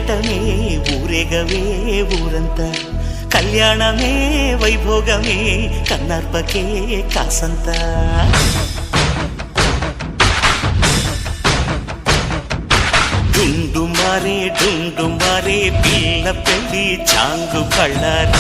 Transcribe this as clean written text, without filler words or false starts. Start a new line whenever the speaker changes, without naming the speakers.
పేరంటమే ఊరేగవే ఊరంతా కళ్యాణమే వైభోగమే కన్నార్పకే కాసంతా డుండు మారే పిల్ల పెళ్ళి చాంగు కళ్ళారి